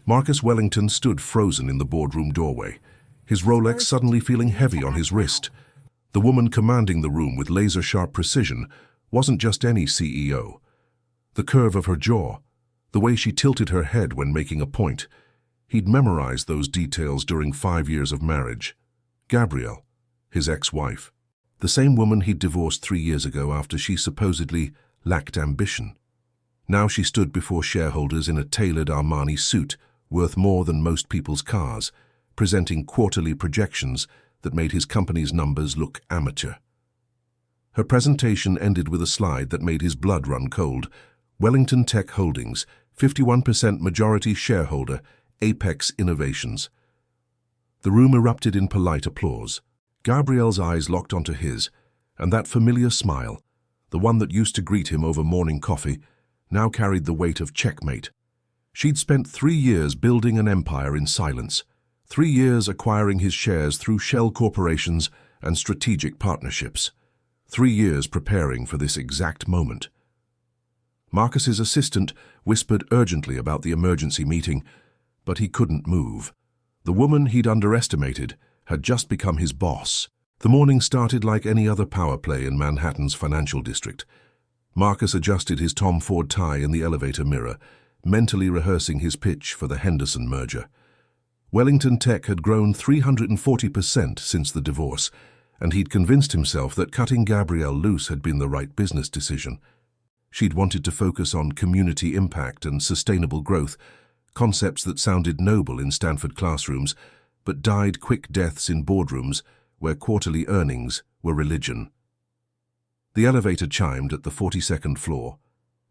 Marcus Wellington stood frozen in the boardroom doorway, his Rolex suddenly feeling heavy on his wrist. The woman commanding the room with laser-sharp precision wasn't just any CEO. The curve of her jaw, the way she tilted her head when making a point, he'd memorized those details during 5 years of marriage. Gabrielle, his ex-wife, the same woman he'd divorced 3 years ago after she supposedly lacked ambition. Now she stood before shareholders in a tailored Armani suit, worth more than most people's cars, presenting quarterly projections that made his company's numbers look amateur. Her presentation ended with a slide that made his blood run cold. Wellington Tech Holdings, 51% majority shareholder, Apex Innovations. The room erupted in polite applause. Gabrielle's eyes locked onto his, and that familiar smile, the one that used to greet him over morning coffee, now carried the weight of checkmate. She'd spent 3 years building an empire in silence, 3 years acquiring his shares through shell corporations and strategic partnerships, 3 years preparing for this exact moment. Marcus's assistant whispered urgently about the emergency meeting, but he couldn't move. The woman he'd underestimated had just become his boss. The morning started like any other power play in Manhattan's financial district. Marcus adjusted his Tom Ford tie in the elevator mirror, mentally rehearsing his pitch for the Henderson merger. Wellington Tech had grown 340% since the divorce, and he'd convinced himself that cutting Gabrielle loose had been the right business decision. She'd wanted to focus on community impact and sustainable growth, concepts that sounded noble in Stanford classrooms, but died quick deaths in boardrooms where quarterly earnings were religion. The elevator chimed at the 42nd floor.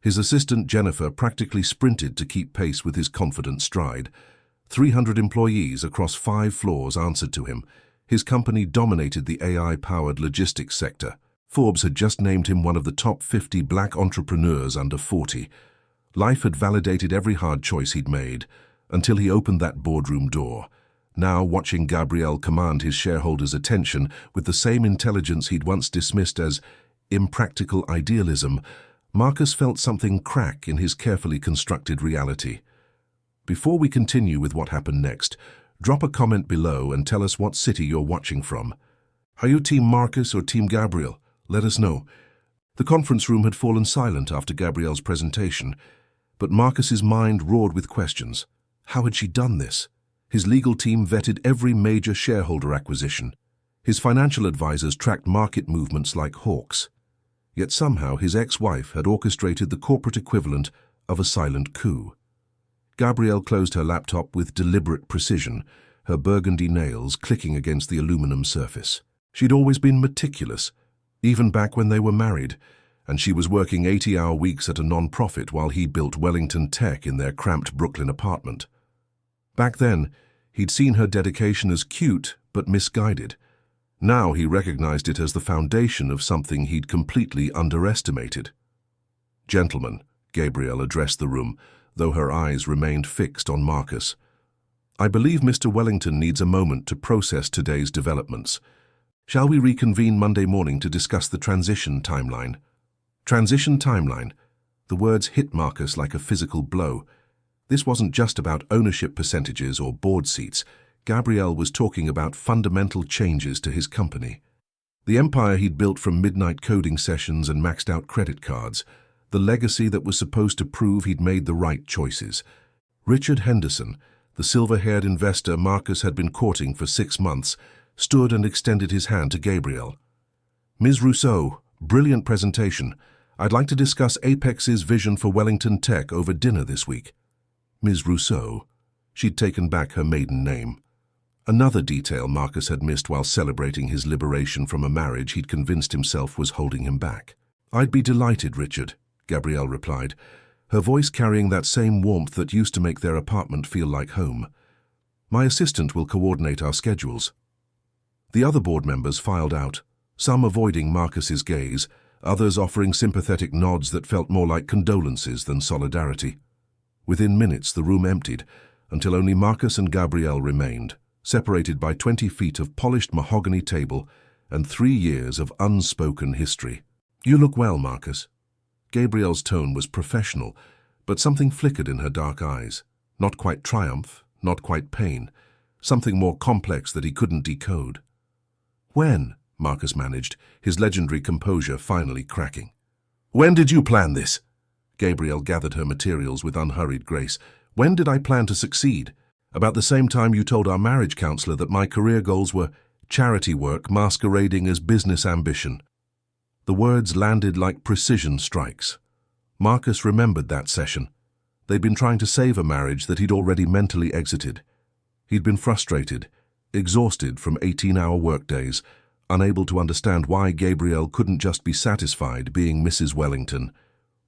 His assistant Jennifer practically sprinted to keep pace with his confident stride. 300 employees across 5 floors answered to him. His company dominated the AI-powered logistics sector. Forbes had just named him one of the top 50 black entrepreneurs under 40. Life had validated every hard choice he'd made, until he opened that boardroom door. Now, watching Gabrielle command his shareholders' attention with the same intelligence he'd once dismissed as impractical idealism, Marcus felt something crack in his carefully constructed reality. Before we continue with what happened next, drop a comment below and tell us what city you're watching from. Are you Team Marcus or Team Gabrielle? Let us know. The conference room had fallen silent after Gabrielle's presentation, but Marcus's mind roared with questions. How had she done this? His legal team vetted every major shareholder acquisition. His financial advisors tracked market movements like hawks. Yet somehow his ex-wife had orchestrated the corporate equivalent of a silent coup. Gabrielle closed her laptop with deliberate precision, her burgundy nails clicking against the aluminum surface. She'd always been meticulous, even back when they were married, and she was working 80-hour weeks at a non-profit while he built Wellington Tech in their cramped Brooklyn apartment. Back then, he'd seen her dedication as cute but misguided. Now he recognized it as the foundation of something he'd completely underestimated. "Gentlemen," Gabrielle addressed the room, though her eyes remained fixed on Marcus. "I believe Mr. Wellington needs a moment to process today's developments. Shall we reconvene Monday morning to discuss the transition timeline?" Transition timeline. The words hit Marcus like a physical blow. This wasn't just about ownership percentages or board seats. Gabrielle was talking about fundamental changes to his company. The empire he'd built from midnight coding sessions and maxed-out credit cards, the legacy that was supposed to prove he'd made the right choices. Richard Henderson, the silver-haired investor Marcus had been courting for 6 months, stood and extended his hand to Gabrielle. "Ms. Rousseau, brilliant presentation. I'd like to discuss Apex's vision for Wellington Tech over dinner this week." Ms. Rousseau. She'd taken back her maiden name. Another detail Marcus had missed while celebrating his liberation from a marriage he'd convinced himself was holding him back. "I'd be delighted, Richard," Gabrielle replied, her voice carrying that same warmth that used to make their apartment feel like home. "My assistant will coordinate our schedules." The other board members filed out, some avoiding Marcus's gaze, others offering sympathetic nods that felt more like condolences than solidarity. Within minutes, the room emptied, until only Marcus and Gabrielle remained, separated by 20 feet of polished mahogany table and 3 years of unspoken history. "You look well, Marcus." Gabrielle's tone was professional, but something flickered in her dark eyes. Not quite triumph, not quite pain. Something more complex that he couldn't decode. "When?" Marcus managed, his legendary composure finally cracking. "When did you plan this?" Gabrielle gathered her materials with unhurried grace. "When did I plan to succeed? About the same time you told our marriage counselor that my career goals were charity work masquerading as business ambition." The words landed like precision strikes. Marcus remembered that session. They'd been trying to save a marriage that he'd already mentally exited. He'd been frustrated, exhausted from 18-hour workdays, unable to understand why Gabrielle couldn't just be satisfied being Mrs. Wellington,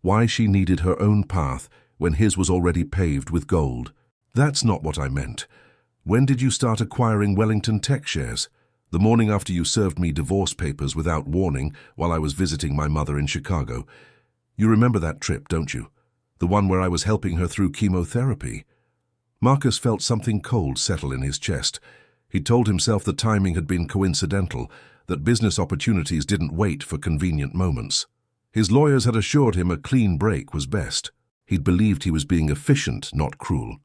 why she needed her own path when his was already paved with gold. "That's not what I meant. When did you start acquiring Wellington Tech shares?" "The morning after you served me divorce papers without warning while I was visiting my mother in Chicago. You remember that trip, don't you? The one where I was helping her through chemotherapy." Marcus felt something cold settle in his chest. He'd told himself the timing had been coincidental, that business opportunities didn't wait for convenient moments. His lawyers had assured him a clean break was best. He'd believed he was being efficient, not cruel.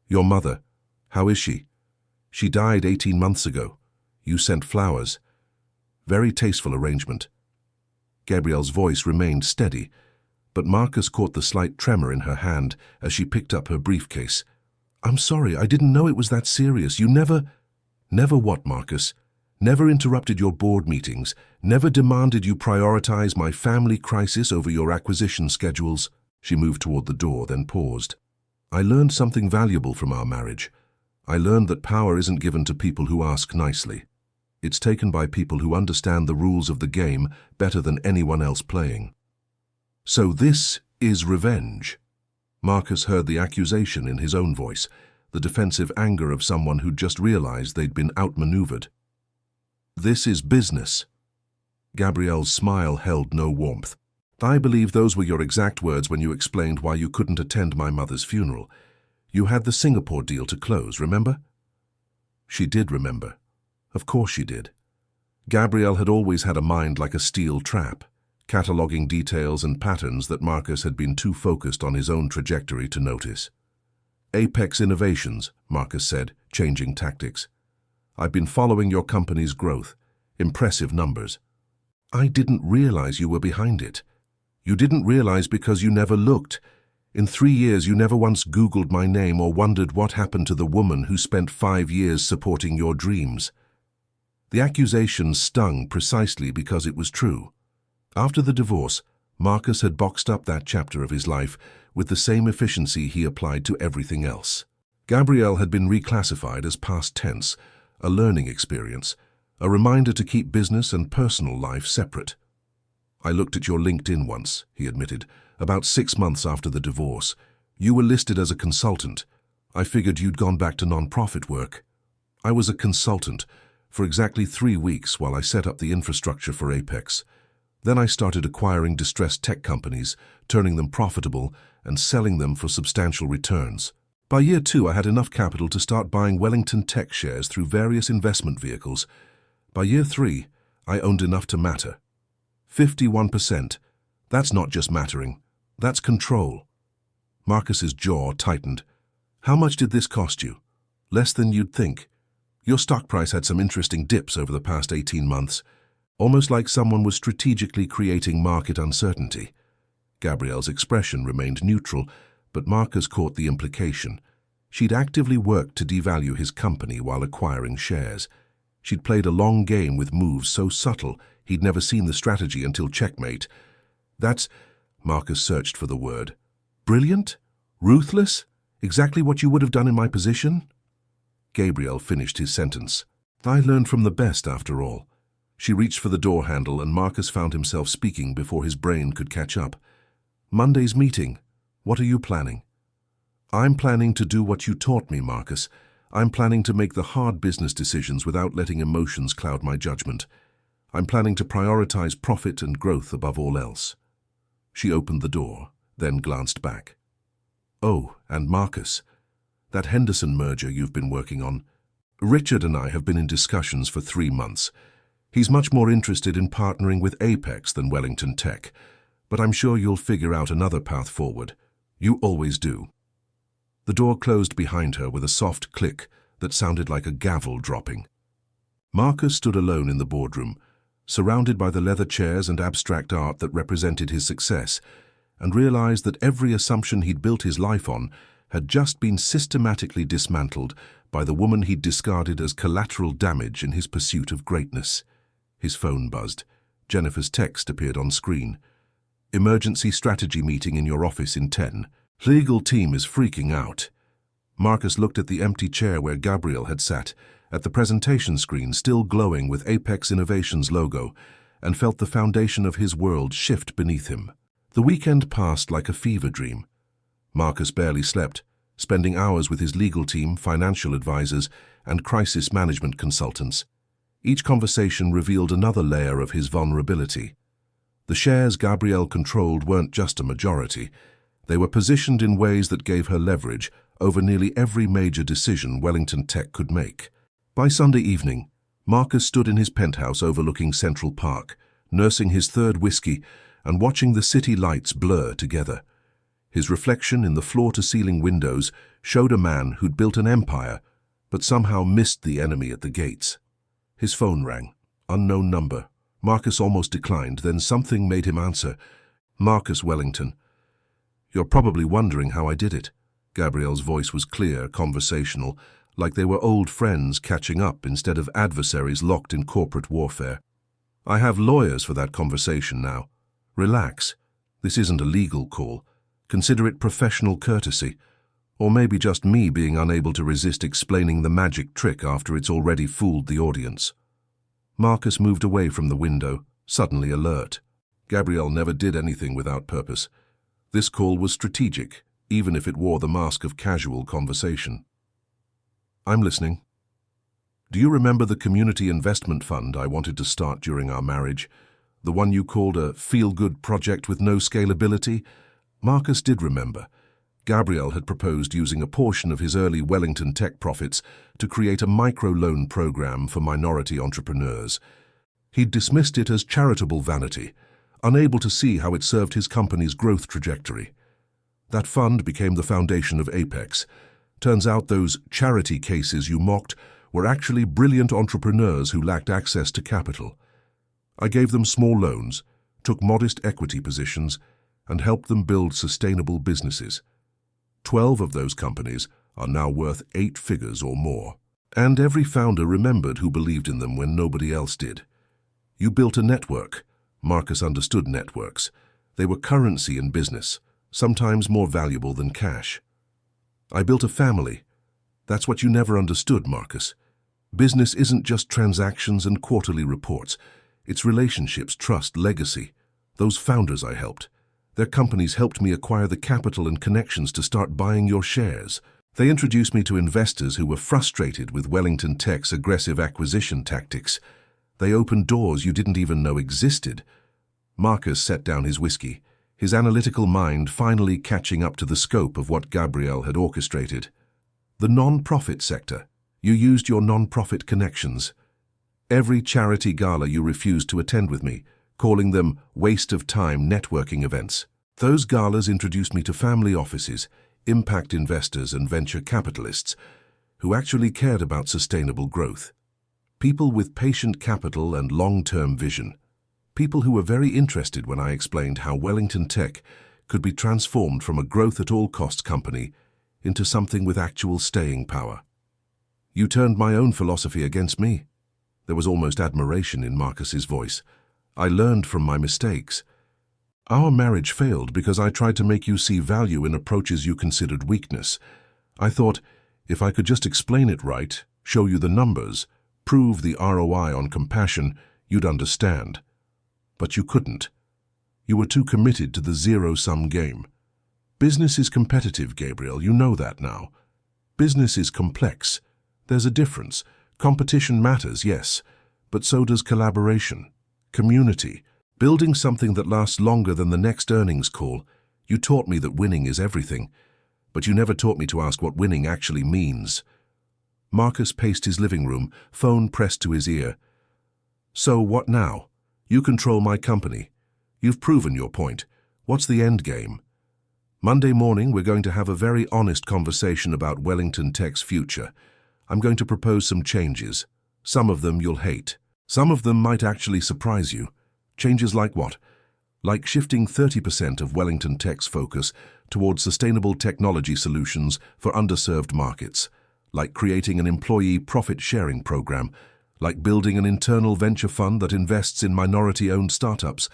"Your mother, how is she?" "She died 18 months ago. You sent flowers." "Very tasteful arrangement." Gabrielle's voice remained steady, but Marcus caught the slight tremor in her hand as she picked up her briefcase. "I'm sorry, I didn't know it was that serious. You never—" "Never what, Marcus? Never interrupted your board meetings, never demanded you prioritize my family crisis over your acquisition schedules." She moved toward the door, then paused. "I learned something valuable from our marriage. I learned that power isn't given to people who ask nicely. It's taken by people who understand the rules of the game better than anyone else playing." "So this is revenge?" Marcus heard the accusation in his own voice, the defensive anger of someone who'd just realized they'd been outmaneuvered. "This is business." Gabrielle's smile held no warmth. "I believe those were your exact words when you explained why you couldn't attend my mother's funeral. You had the Singapore deal to close, remember?" She did remember. Of course she did. Gabrielle had always had a mind like a steel trap, cataloguing details and patterns that Marcus had been too focused on his own trajectory to notice. "Apex Innovations," Marcus said, changing tactics. "I've been following your company's growth. Impressive numbers." "I didn't realize you were behind it." "You didn't realize because you never looked. In 3 years you never once Googled my name or wondered what happened to the woman who spent 5 years supporting your dreams." The accusation stung precisely because it was true. After the divorce, Marcus had boxed up that chapter of his life with the same efficiency he applied to everything else. Gabrielle had been reclassified as past tense, a learning experience, a reminder to keep business and personal life separate. "I looked at your LinkedIn once," he admitted, "about 6 months after the divorce. You were listed as a consultant. I figured you'd gone back to non-profit work." "I was a consultant for exactly 3 weeks while I set up the infrastructure for Apex. Then I started acquiring distressed tech companies, turning them profitable and selling them for substantial returns. By year 2, I had enough capital to start buying Wellington Tech shares through various investment vehicles. By year 3, I owned enough to matter. 51%. That's not just mattering. That's control." Marcus's jaw tightened. "How much did this cost you?" "Less than you'd think. Your stock price had some interesting dips over the past 18 months, almost like someone was strategically creating market uncertainty." Gabrielle's expression remained neutral, but Marcus caught the implication. She'd actively worked to devalue his company while acquiring shares. She'd played a long game with moves so subtle he'd never seen the strategy until checkmate. "That's—" Marcus searched for the word. "Brilliant? Ruthless? Exactly what you would have done in my position?" Gabrielle finished his sentence. "I learned from the best, after all." She reached for the door handle and Marcus found himself speaking before his brain could catch up. "Monday's meeting. What are you planning?" "I'm planning to do what you taught me, Marcus. I'm planning to make the hard business decisions without letting emotions cloud my judgment. I'm planning to prioritize profit and growth above all else." She opened the door, then glanced back. "Oh, and Marcus, that Henderson merger you've been working on. Richard and I have been in discussions for 3 months. He's much more interested in partnering with Apex than Wellington Tech, but I'm sure you'll figure out another path forward. You always do." The door closed behind her with a soft click that sounded like a gavel dropping. Marcus stood alone in the boardroom, surrounded by the leather chairs and abstract art that represented his success, and realized that every assumption he'd built his life on had just been systematically dismantled by the woman he'd discarded as collateral damage in his pursuit of greatness. His phone buzzed. Jennifer's text appeared on screen. "Emergency strategy meeting in your office in 10. Legal team is freaking out." Marcus looked at the empty chair where Gabrielle had sat, at the presentation screen still glowing with Apex Innovations' logo, and felt the foundation of his world shift beneath him. The weekend passed like a fever dream. Marcus barely slept, spending hours with his legal team, financial advisors, and crisis management consultants. Each conversation revealed another layer of his vulnerability. The shares Gabrielle controlled weren't just a majority. They were positioned in ways that gave her leverage over nearly every major decision Wellington Tech could make. By Sunday evening, Marcus stood in his penthouse overlooking Central Park, nursing his third whiskey and watching the city lights blur together. His reflection in the floor-to-ceiling windows showed a man who'd built an empire, but somehow missed the enemy at the gates. His phone rang. Unknown number. Marcus almost declined, then something made him answer. "Marcus Wellington. You're probably wondering how I did it." Gabrielle's voice was clear, conversational, like they were old friends catching up instead of adversaries locked in corporate warfare. "I have lawyers for that conversation now. Relax. This isn't a legal call. Consider it professional courtesy. Or maybe just me being unable to resist explaining the magic trick after it's already fooled the audience." Marcus moved away from the window, suddenly alert. Gabrielle never did anything without purpose. This call was strategic, even if it wore the mask of casual conversation. "I'm listening." "Do you remember the community investment fund I wanted to start during our marriage? The one you called a feel-good project with no scalability?" Marcus did remember. Gabrielle had proposed using a portion of his early Wellington Tech profits to create a microloan program for minority entrepreneurs. He'd dismissed it as charitable vanity, unable to see how it served his company's growth trajectory. That fund became the foundation of Apex. Turns out those charity cases you mocked were actually brilliant entrepreneurs who lacked access to capital. I gave them small loans, took modest equity positions, and helped them build sustainable businesses. 12 of those companies are now worth 8 figures or more. And every founder remembered who believed in them when nobody else did. You built a network. Marcus understood networks. They were currency in business, sometimes more valuable than cash. I built a family. That's what you never understood, Marcus. Business isn't just transactions and quarterly reports. It's relationships, trust, legacy. Those founders I helped. Their companies helped me acquire the capital and connections to start buying your shares. They introduced me to investors who were frustrated with Wellington Tech's aggressive acquisition tactics. They opened doors you didn't even know existed. Marcus set down his whiskey, his analytical mind finally catching up to the scope of what Gabrielle had orchestrated. The non-profit sector. You used your non-profit connections. Every charity gala you refused to attend with me, calling them waste-of-time networking events. Those galas introduced me to family offices, impact investors and venture capitalists who actually cared about sustainable growth. People with patient capital and long-term vision. People who were very interested when I explained how Wellington Tech could be transformed from a growth-at-all-costs company into something with actual staying power. You turned my own philosophy against me. There was almost admiration in Marcus's voice. I learned from my mistakes. Our marriage failed because I tried to make you see value in approaches you considered weakness. I thought, if I could just explain it right, show you the numbers, prove the ROI on compassion, you'd understand. But you couldn't. You were too committed to the zero-sum game. Business is competitive, Gabriel, you know that now. Business is complex. There's a difference. Competition matters, yes, but so does collaboration. Community, building something that lasts longer than the next earnings call. You taught me that winning is everything, but you never taught me to ask what winning actually means. Marcus paced his living room, phone pressed to his ear. So what now? You control my company. You've proven your point. What's the end game? Monday morning, we're going to have a very honest conversation about Wellington Tech's future. I'm going to propose some changes. Some of them you'll hate. Some of them might actually surprise you. Changes like what? Like shifting 30% of Wellington Tech's focus towards sustainable technology solutions for underserved markets, like creating an employee profit-sharing program, like building an internal venture fund that invests in minority-owned startups,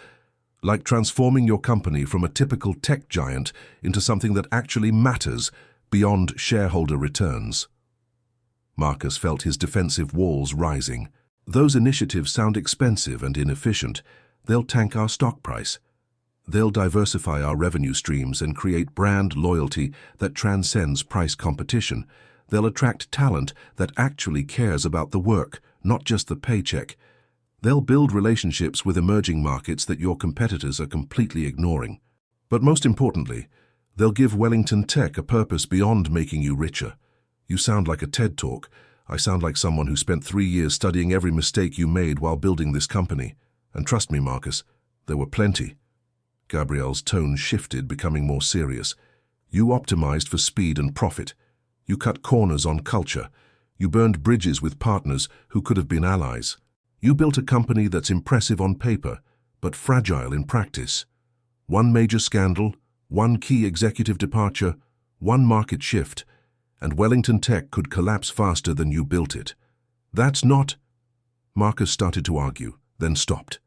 like transforming your company from a typical tech giant into something that actually matters beyond shareholder returns. Marcus felt his defensive walls rising. Those initiatives sound expensive and inefficient. They'll tank our stock price. They'll diversify our revenue streams and create brand loyalty that transcends price competition. They'll attract talent that actually cares about the work, not just the paycheck. They'll build relationships with emerging markets that your competitors are completely ignoring. But most importantly, they'll give Wellington Tech a purpose beyond making you richer. You sound like a TED Talk. I sound like someone who spent 3 years studying every mistake you made while building this company. And trust me, Marcus, there were plenty. Gabrielle's tone shifted, becoming more serious. You optimized for speed and profit. You cut corners on culture. You burned bridges with partners who could have been allies. You built a company that's impressive on paper, but fragile in practice. One major scandal, one key executive departure, one market shift, and Wellington Tech could collapse faster than you built it. That's not... Marcus started to argue, then stopped.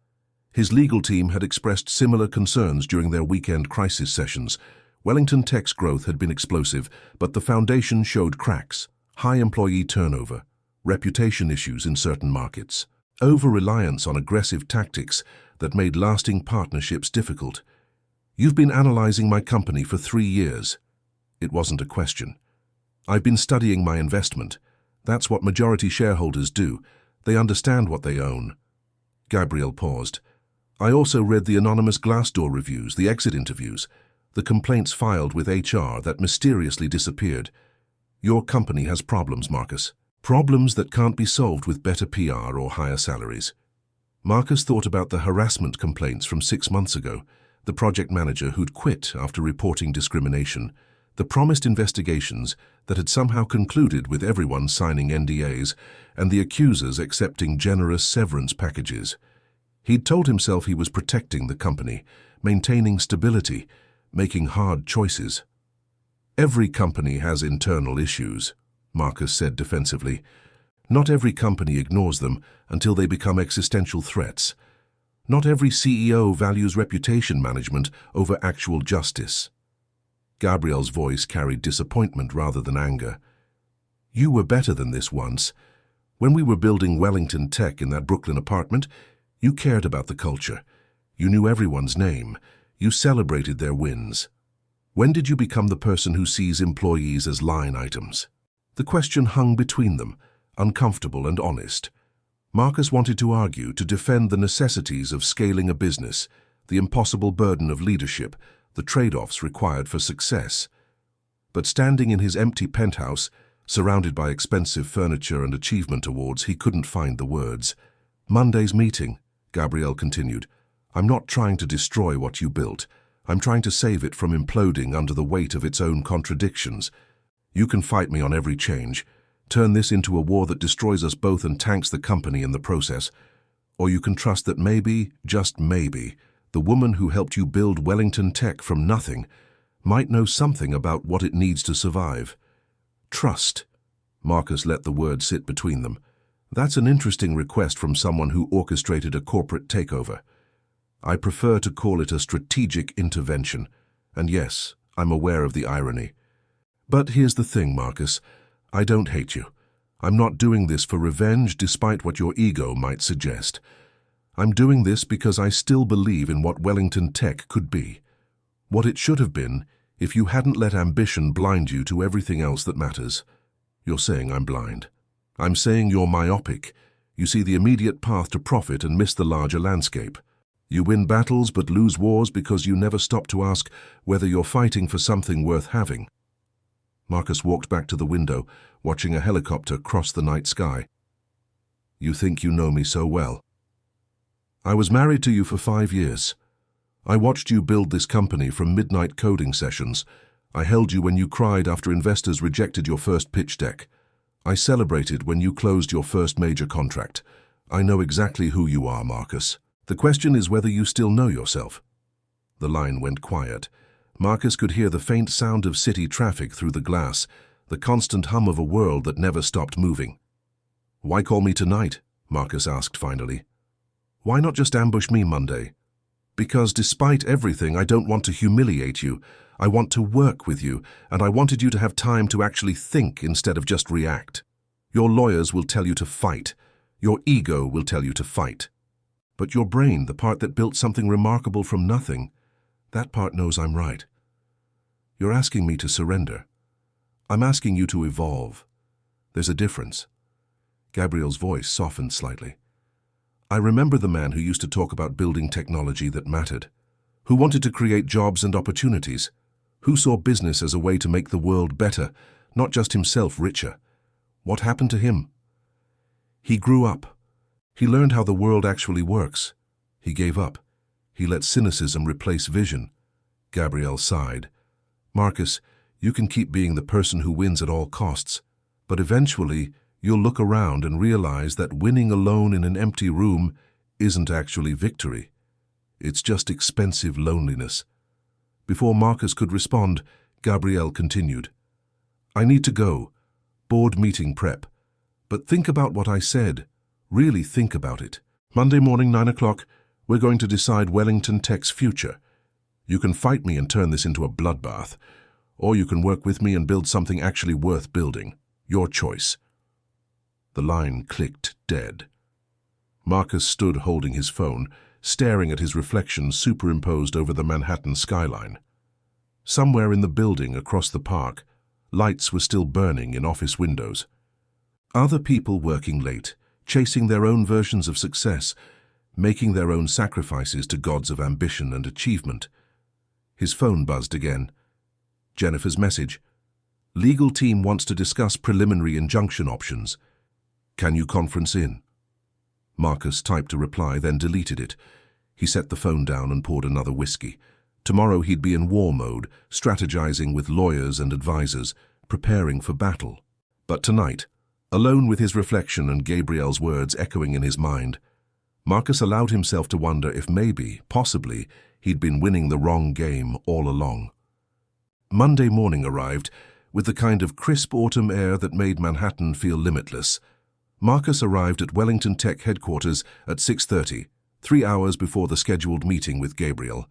His legal team had expressed similar concerns during their weekend crisis sessions. Wellington Tech's growth had been explosive, but the foundation showed cracks, high employee turnover, reputation issues in certain markets, over-reliance on aggressive tactics that made lasting partnerships difficult. You've been analyzing my company for 3 years. It wasn't a question. I've been studying my investment. That's what majority shareholders do. They understand what they own. Gabrielle paused. I also read the anonymous Glassdoor reviews, the exit interviews, the complaints filed with HR that mysteriously disappeared. Your company has problems, Marcus. Problems that can't be solved with better PR or higher salaries. Marcus thought about the harassment complaints from 6 months ago, the project manager who'd quit after reporting discrimination, the promised investigations that had somehow concluded with everyone signing NDAs, and the accusers accepting generous severance packages. He'd told himself he was protecting the company, maintaining stability, making hard choices. Every company has internal issues, Marcus said defensively. Not every company ignores them until they become existential threats. Not every CEO values reputation management over actual justice. Gabrielle's voice carried disappointment rather than anger. You were better than this once. When we were building Wellington Tech in that Brooklyn apartment, you cared about the culture. You knew everyone's name. You celebrated their wins. When did you become the person who sees employees as line items? The question hung between them, uncomfortable and honest. Marcus wanted to argue, to defend the necessities of scaling a business, the impossible burden of leadership, the trade-offs required for success. But standing in his empty penthouse, surrounded by expensive furniture and achievement awards, he couldn't find the words. Monday's meeting, Gabrielle continued. I'm not trying to destroy what you built. I'm trying to save it from imploding under the weight of its own contradictions. You can fight me on every change, turn this into a war that destroys us both and tanks the company in the process. Or you can trust that maybe, just maybe, the woman who helped you build Wellington Tech from nothing might know something about what it needs to survive. Trust. Marcus let the word sit between them. That's an interesting request from someone who orchestrated a corporate takeover. I prefer to call it a strategic intervention. And yes, I'm aware of the irony. But here's the thing, Marcus. I don't hate you. I'm not doing this for revenge despite what your ego might suggest. I'm doing this because I still believe in what Wellington Tech could be. What it should have been if you hadn't let ambition blind you to everything else that matters. You're saying I'm blind. I'm saying you're myopic. You see the immediate path to profit and miss the larger landscape. You win battles but lose wars because you never stop to ask whether you're fighting for something worth having. Marcus walked back to the window, watching a helicopter cross the night sky. You think you know me so well. I was married to you for 5 years. I watched you build this company from midnight coding sessions. I held you when you cried after investors rejected your first pitch deck. I celebrated when you closed your first major contract. I know exactly who you are, Marcus. The question is whether you still know yourself." The line went quiet. Marcus could hear the faint sound of city traffic through the glass, the constant hum of a world that never stopped moving. "Why call me tonight?" Marcus asked finally. "Why not just ambush me Monday?" "Because despite everything, I don't want to humiliate you. I want to work with you, and I wanted you to have time to actually think instead of just react. Your lawyers will tell you to fight. Your ego will tell you to fight. But your brain, the part that built something remarkable from nothing, that part knows I'm right. You're asking me to surrender. I'm asking you to evolve. There's a difference." Gabriel's voice softened slightly. "I remember the man who used to talk about building technology that mattered, who wanted to create jobs and opportunities, who saw business as a way to make the world better, not just himself richer. What happened to him? He grew up. He learned how the world actually works. He gave up. He let cynicism replace vision." Gabrielle sighed. "Marcus, you can keep being the person who wins at all costs, but eventually you'll look around and realize that winning alone in an empty room isn't actually victory. It's just expensive loneliness." Before Marcus could respond, Gabrielle continued. "I need to go. Board meeting prep. But think about what I said. Really think about it. Monday morning, 9 o'clock, we're going to decide Wellington Tech's future. You can fight me and turn this into a bloodbath, or you can work with me and build something actually worth building. Your choice." The line clicked dead. Marcus stood holding his phone, staring at his reflection superimposed over the Manhattan skyline. Somewhere in the building across the park, lights were still burning in office windows. Other people working late, chasing their own versions of success, making their own sacrifices to gods of ambition and achievement. His phone buzzed again. Jennifer's message. "Legal team wants to discuss preliminary injunction options. Can you conference in?" Marcus typed a reply, then deleted it. He set the phone down and poured another whiskey. Tomorrow he'd be in war mode, strategizing with lawyers and advisors, preparing for battle. But tonight, alone with his reflection and Gabrielle's words echoing in his mind, Marcus allowed himself to wonder if maybe, possibly, he'd been winning the wrong game all along. Monday morning arrived, with the kind of crisp autumn air that made Manhattan feel limitless. Marcus arrived at Wellington Tech headquarters at 6:30, 3 hours before the scheduled meeting with Gabriel.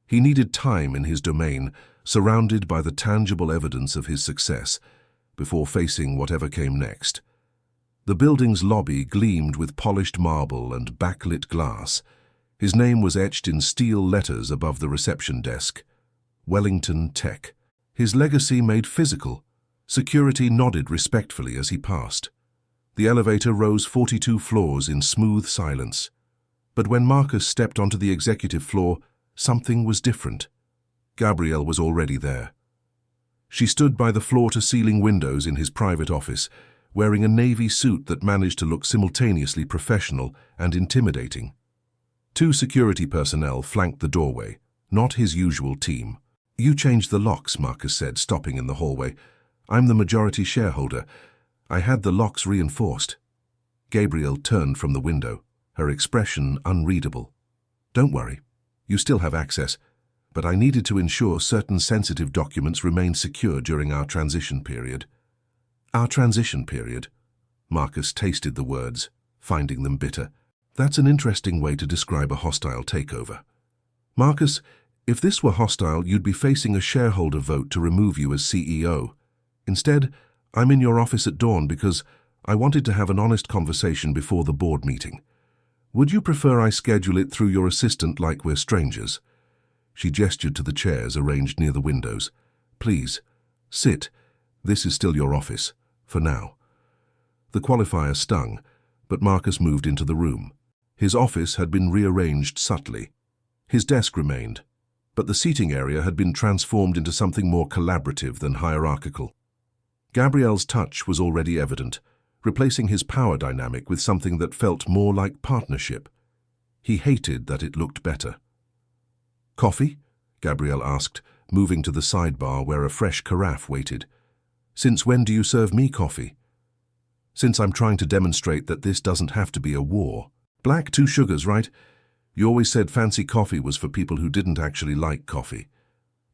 He needed time in his domain, surrounded by the tangible evidence of his success, before facing whatever came next. The building's lobby gleamed with polished marble and backlit glass. His name was etched in steel letters above the reception desk. Wellington Tech. His legacy made physical. Security nodded respectfully as he passed. The elevator rose 42 floors in smooth silence. But when Marcus stepped onto the executive floor, something was different. Gabrielle was already there. She stood by the floor-to-ceiling windows in his private office, wearing a navy suit that managed to look simultaneously professional and intimidating. 2 security personnel flanked the doorway, not his usual team. "You changed the locks," Marcus said, stopping in the hallway. "I'm the majority shareholder. I had the locks reinforced." Gabrielle turned from the window, her expression unreadable. "Don't worry. You still have access, but I needed to ensure certain sensitive documents remained secure during our transition period." "Our transition period?" Marcus tasted the words, finding them bitter. That's an interesting way to describe a hostile takeover. "Marcus, if this were hostile, you'd be facing a shareholder vote to remove you as CEO. Instead, I'm in your office at dawn because I wanted to have an honest conversation before the board meeting. Would you prefer I schedule it through your assistant like we're strangers?" She gestured to the chairs arranged near the windows. "Please, sit. This is still your office, for now." The qualifier stung, but Marcus moved into the room. His office had been rearranged subtly. His desk remained, but the seating area had been transformed into something more collaborative than hierarchical. Gabrielle's touch was already evident, replacing his power dynamic with something that felt more like partnership. He hated that it looked better. Coffee? Gabrielle asked, moving to the sidebar where a fresh carafe waited. Since when do you serve me coffee? Since I'm trying to demonstrate that this doesn't have to be a war. Black, 2 sugars, right? You always said fancy coffee was for people who didn't actually like coffee.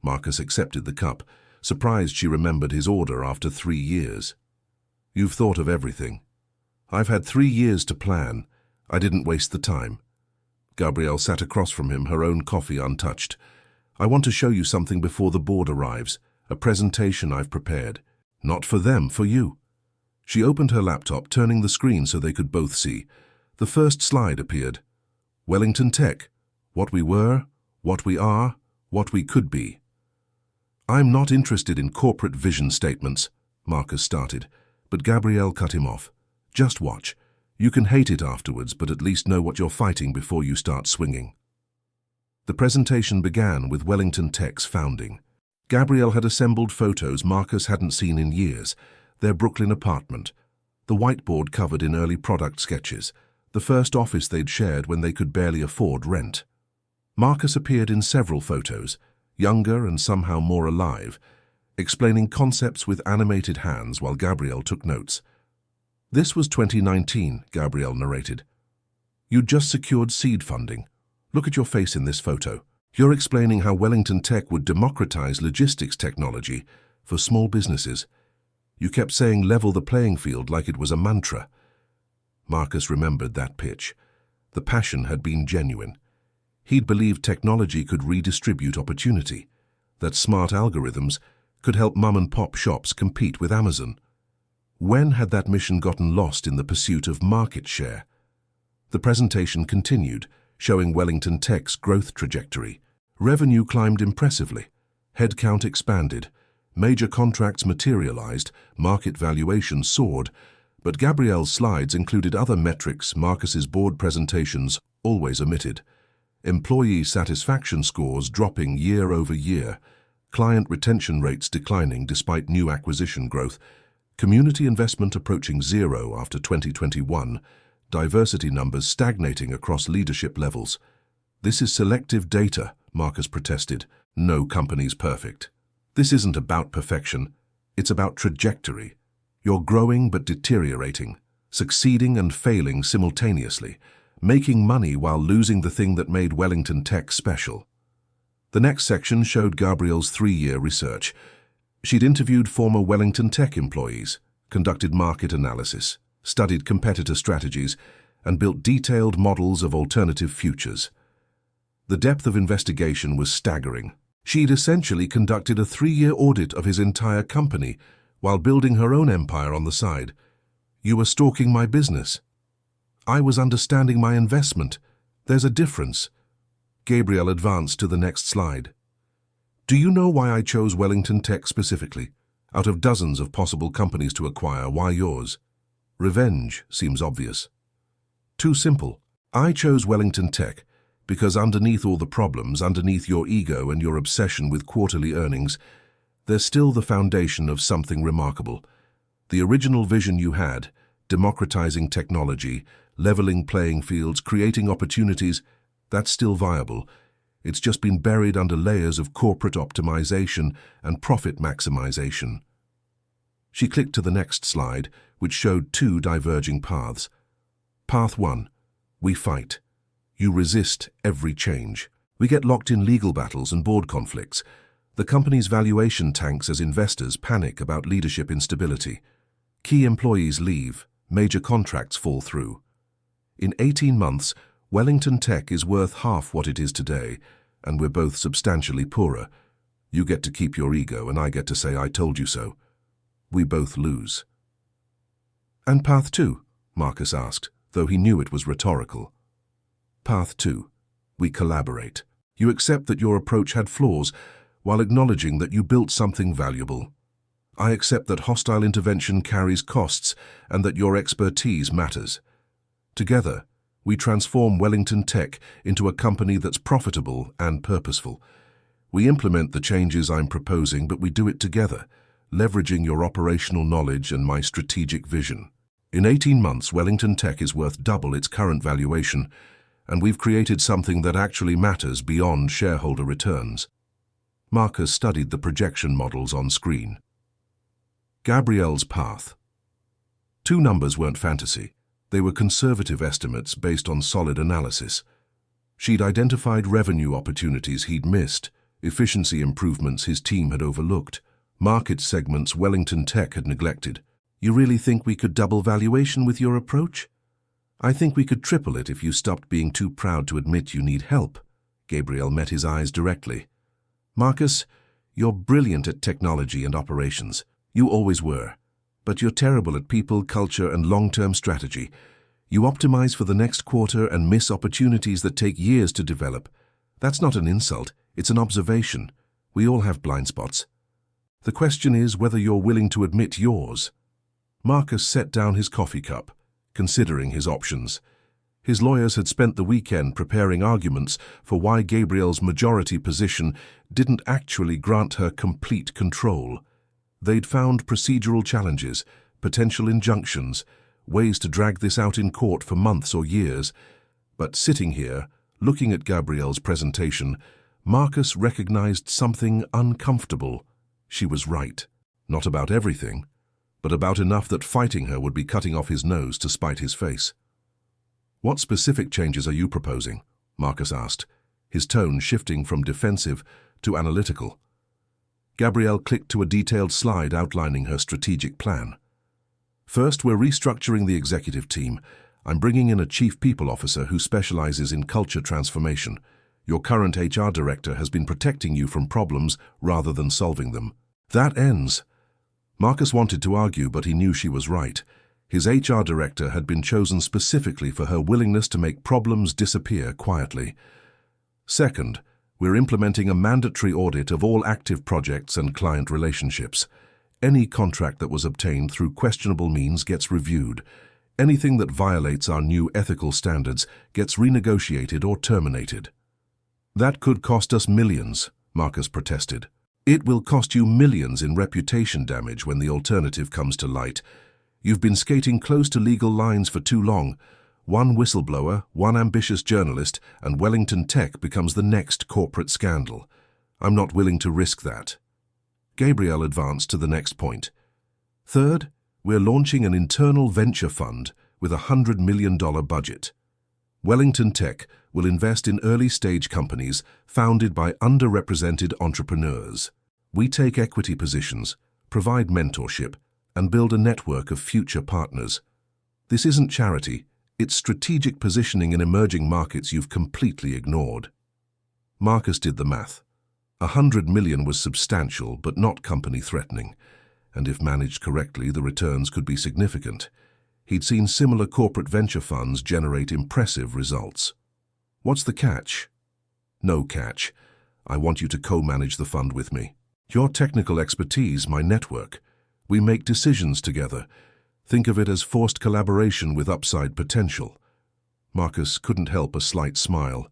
Marcus accepted the cup, surprised she remembered his order after 3 years. You've thought of everything. I've had 3 years to plan. I didn't waste the time. Gabrielle sat across from him, her own coffee untouched. I want to show you something before the board arrives, a presentation I've prepared. Not for them, for you. She opened her laptop, turning the screen so they could both see. The first slide appeared. Wellington Tech. What we were, what we are, what we could be. I'm not interested in corporate vision statements, Marcus started, but Gabrielle cut him off. Just watch. You can hate it afterwards, but at least know what you're fighting before you start swinging. The presentation began with Wellington Tech's founding. Gabrielle had assembled photos Marcus hadn't seen in years, their Brooklyn apartment, the whiteboard covered in early product sketches, the first office they'd shared when they could barely afford rent. Marcus appeared in several photos, younger and somehow more alive, explaining concepts with animated hands while Gabrielle took notes. This was 2019, Gabrielle narrated. You'd just secured seed funding. Look at your face in this photo. You're explaining how Wellington Tech would democratize logistics technology for small businesses. You kept saying level the playing field like it was a mantra. Marcus remembered that pitch. The passion had been genuine. He'd believed technology could redistribute opportunity, that smart algorithms could help mom-and-pop shops compete with Amazon. When had that mission gotten lost in the pursuit of market share? The presentation continued, showing Wellington Tech's growth trajectory. Revenue climbed impressively. Headcount expanded. Major contracts materialized. Market valuation soared. But Gabrielle's slides included other metrics Marcus's board presentations always omitted. Employee satisfaction scores dropping year over year. Client retention rates declining despite new acquisition growth. Community investment approaching zero after 2021. Diversity numbers stagnating across leadership levels. This is selective data, Marcus protested. No company's perfect. This isn't about perfection. It's about trajectory. You're growing but deteriorating, succeeding and failing simultaneously, making money while losing the thing that made Wellington Tech special. The next section showed Gabrielle's 3-year research. She'd interviewed former Wellington Tech employees, conducted market analysis, studied competitor strategies, and built detailed models of alternative futures. The depth of investigation was staggering. She'd essentially conducted a 3-year audit of his entire company while building her own empire on the side. You were stalking my business. I was understanding my investment. There's a difference. Gabrielle advanced to the next slide. Do you know why I chose Wellington Tech specifically? Out of dozens of possible companies to acquire, why yours? Revenge seems obvious. Too simple. I chose Wellington Tech because underneath all the problems, underneath your ego and your obsession with quarterly earnings, there's still the foundation of something remarkable. The original vision you had, democratizing technology, leveling playing fields, creating opportunities, that's still viable. It's just been buried under layers of corporate optimization and profit maximization. She clicked to the next slide, which showed 2 diverging paths. Path 1. We fight. You resist every change. We get locked in legal battles and board conflicts. The company's valuation tanks as investors panic about leadership instability. Key employees leave. Major contracts fall through. In 18 months, Wellington Tech is worth half what it is today, and we're both substantially poorer. You get to keep your ego, and I get to say I told you so. We both lose. And path 2? Marcus asked, though he knew it was rhetorical. Path 2. We collaborate. You accept that your approach had flaws, while acknowledging that you built something valuable. I accept that hostile intervention carries costs, and that your expertise matters. Together, we transform Wellington Tech into a company that's profitable and purposeful. We implement the changes I'm proposing, but we do it together, leveraging your operational knowledge and my strategic vision. In 18 months, Wellington Tech is worth double its current valuation, and we've created something that actually matters beyond shareholder returns. Marcus studied the projection models on screen. Gabrielle's path. Two numbers weren't fantasy. They were conservative estimates based on solid analysis. She'd identified revenue opportunities he'd missed, efficiency improvements his team had overlooked, market segments Wellington Tech had neglected. You really think we could double valuation with your approach? I think we could triple it if you stopped being too proud to admit you need help. Gabrielle met his eyes directly. Marcus, you're brilliant at technology and operations. You always were. But you're terrible at people, culture, and long-term strategy. You optimize for the next quarter and miss opportunities that take years to develop. That's not an insult, it's an observation. We all have blind spots. The question is whether you're willing to admit yours. Marcus set down his coffee cup, considering his options. His lawyers had spent the weekend preparing arguments for why Gabrielle's majority position didn't actually grant her complete control. They'd found procedural challenges, potential injunctions, ways to drag this out in court for months or years. But sitting here, looking at Gabrielle's presentation, Marcus recognized something uncomfortable. She was right. Not about everything, but about enough that fighting her would be cutting off his nose to spite his face. What specific changes are you proposing? Marcus asked, his tone shifting from defensive to analytical. Gabrielle clicked to a detailed slide outlining her strategic plan. First, we're restructuring the executive team. I'm bringing in a chief people officer who specializes in culture transformation. Your current HR director has been protecting you from problems rather than solving them. That ends. Marcus wanted to argue, but he knew she was right. His HR director had been chosen specifically for her willingness to make problems disappear quietly. Second, we're implementing a mandatory audit of all active projects and client relationships. Any contract that was obtained through questionable means gets reviewed. Anything that violates our new ethical standards gets renegotiated or terminated. That could cost us millions, Marcus protested. It will cost you millions in reputation damage when the alternative comes to light. You've been skating close to legal lines for too long. One whistleblower, one ambitious journalist, and Wellington Tech becomes the next corporate scandal. I'm not willing to risk that. Gabrielle advanced to the next point. Third, we're launching an internal venture fund with a $100 million budget. Wellington Tech will invest in early-stage companies founded by underrepresented entrepreneurs. We take equity positions, provide mentorship, and build a network of future partners. This isn't charity, it's strategic positioning in emerging markets you've completely ignored. Marcus did the math. $100 million was substantial but not company-threatening, and if managed correctly, the returns could be significant. He'd seen similar corporate venture funds generate impressive results. What's the catch? No catch. I want you to co-manage the fund with me. Your technical expertise, my network. We make decisions together. Think of it as forced collaboration with upside potential. Marcus couldn't help a slight smile.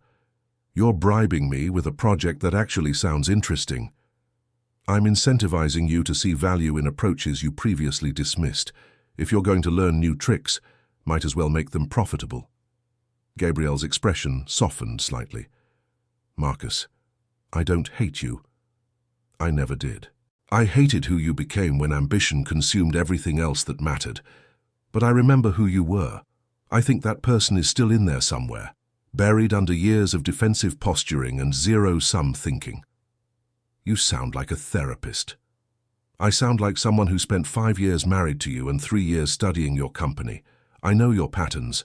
You're bribing me with a project that actually sounds interesting. I'm incentivizing you to see value in approaches you previously dismissed. If you're going to learn new tricks, might as well make them profitable. Gabrielle's expression softened slightly. Marcus, I don't hate you. I never did. I hated who you became when ambition consumed everything else that mattered. But I remember who you were. I think that person is still in there somewhere, buried under years of defensive posturing and zero-sum thinking. You sound like a therapist. I sound like someone who spent 5 years married to you and 3 years studying your company. I know your patterns.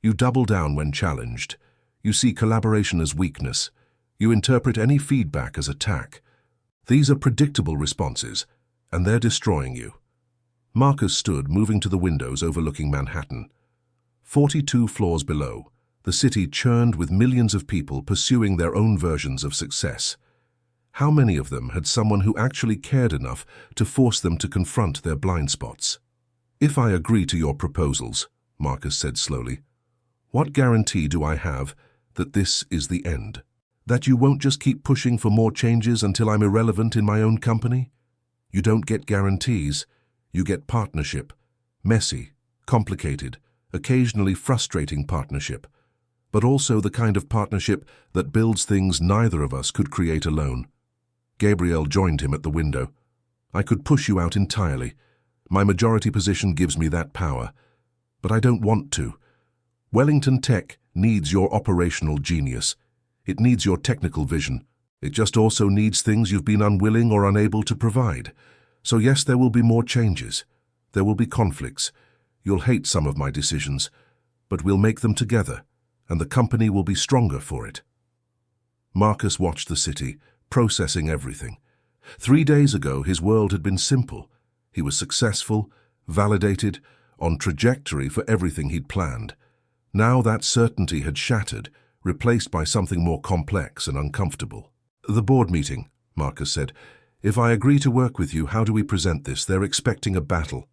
You double down when challenged. You see collaboration as weakness. You interpret any feedback as attack. These are predictable responses, and they're destroying you. Marcus stood, moving to the windows overlooking Manhattan. 42 floors below, the city churned with millions of people pursuing their own versions of success. How many of them had someone who actually cared enough to force them to confront their blind spots? If I agree to your proposals, Marcus said slowly, what guarantee do I have that this is the end? That you won't just keep pushing for more changes until I'm irrelevant in my own company? You don't get guarantees. You get partnership. Messy, complicated, occasionally frustrating partnership. but also the kind of partnership that builds things neither of us could create alone. Gabriel joined him at the window. I could push you out entirely. My majority position gives me that power. But I don't want to. Wellington Tech needs your operational genius. It needs your technical vision. It just also needs things you've been unwilling or unable to provide. So yes, there will be more changes. There will be conflicts. You'll hate some of my decisions, but we'll make them together, and the company will be stronger for it. Marcus watched the city, processing everything. 3 days ago, his world had been simple. He was successful, validated, on trajectory for everything he'd planned. Now that certainty had shattered, replaced by something more complex and uncomfortable. The board meeting, Marcus said. If I agree to work with you, how do we present this? They're expecting a battle.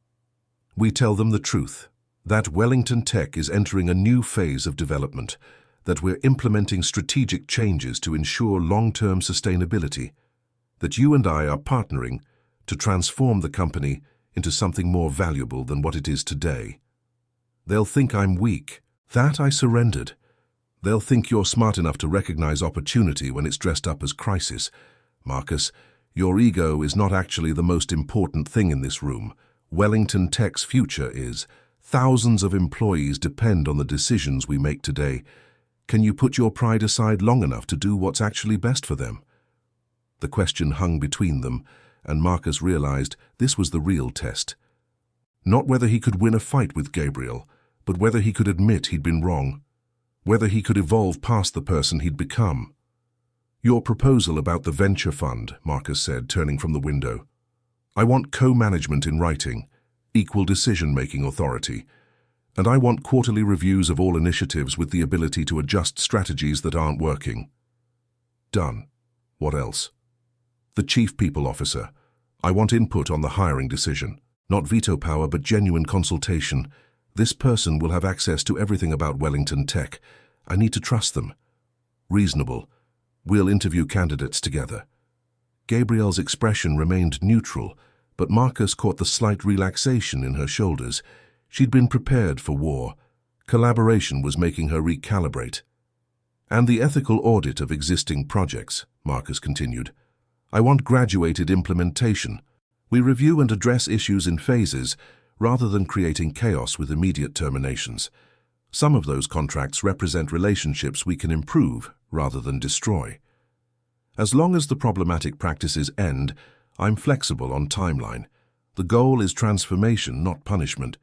We tell them the truth, that Wellington Tech is entering a new phase of development, that we're implementing strategic changes to ensure long-term sustainability, that you and I are partnering to transform the company into something more valuable than what it is today. They'll think I'm weak. That I surrendered. They'll think you're smart enough to recognize opportunity when it's dressed up as crisis. Marcus, your ego is not actually the most important thing in this room. Wellington Tech's future is. Thousands of employees depend on the decisions we make today. Can you put your pride aside long enough to do what's actually best for them? The question hung between them, and Marcus realized this was the real test. Not whether he could win a fight with Gabriel, but whether he could admit he'd been wrong, whether he could evolve past the person he'd become. Your proposal about the venture fund, Marcus said, turning from the window. I want co-management in writing, equal decision-making authority, and I want quarterly reviews of all initiatives with the ability to adjust strategies that aren't working. Done. What else? The Chief People Officer. I want input on the hiring decision. Not veto power, but genuine consultation. This person will have access to everything about Wellington Tech. I need to trust them. Reasonable. We'll interview candidates together. Gabriel's expression remained neutral, but Marcus caught the slight relaxation in her shoulders. She'd been prepared for war. Collaboration was making her recalibrate. And the ethical audit of existing projects, Marcus continued. I want graduated implementation. We review and address issues in phases, rather than creating chaos with immediate terminations. Some of those contracts represent relationships we can improve rather than destroy. As long as the problematic practices end, I'm flexible on timeline. The goal is transformation, not punishment.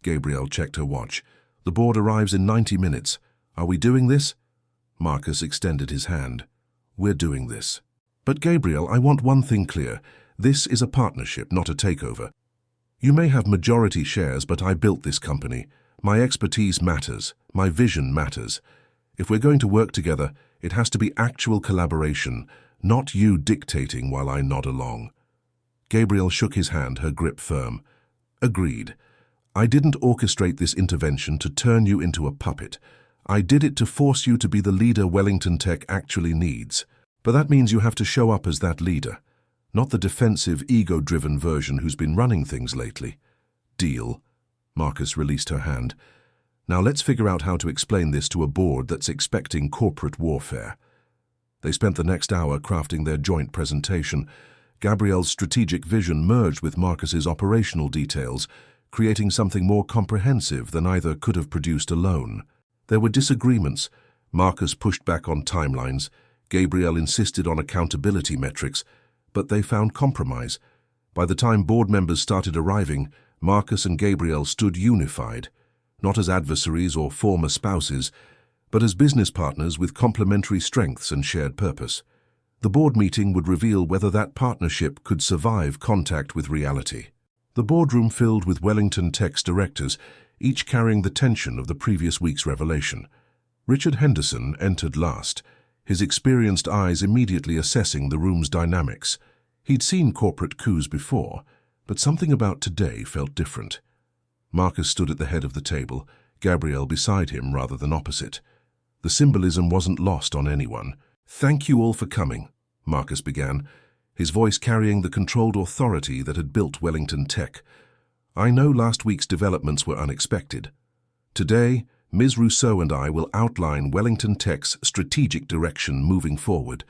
Gabriel checked her watch. The board arrives in 90 minutes. Are we doing this? Marcus extended his hand. We're doing this. But Gabriel, I want one thing clear. This is a partnership, not a takeover. You may have majority shares, but I built this company. My expertise matters. My vision matters. If we're going to work together, it has to be actual collaboration, not you dictating while I nod along. Gabriel shook his hand, her grip firm. Agreed. I didn't orchestrate this intervention to turn you into a puppet. I did it to force you to be the leader Wellington Tech actually needs. But that means you have to show up as that leader, not the defensive, ego-driven version who's been running things lately. Deal. Marcus released her hand. Now let's figure out how to explain this to a board that's expecting corporate warfare. They spent the next hour crafting their joint presentation. Gabriel's strategic vision merged with Marcus's operational details, creating something more comprehensive than either could have produced alone. There were disagreements. Marcus pushed back on timelines. Gabriel insisted on accountability metrics, but they found compromise. By the time board members started arriving, Marcus and Gabriel stood unified, not as adversaries or former spouses, but as business partners with complementary strengths and shared purpose. The board meeting would reveal whether that partnership could survive contact with reality. The boardroom filled with Wellington Tech's directors, each carrying the tension of the previous week's revelation. Richard Henderson entered last, his experienced eyes immediately assessing the room's dynamics. He'd seen corporate coups before, but something about today felt different. Marcus stood at the head of the table, Gabriel beside him rather than opposite. The symbolism wasn't lost on anyone. Thank you all for coming, Marcus began, his voice carrying the controlled authority that had built Wellington Tech. I know last week's developments were unexpected. Today, Ms. Rousseau and I will outline Wellington Tech's strategic direction moving forward.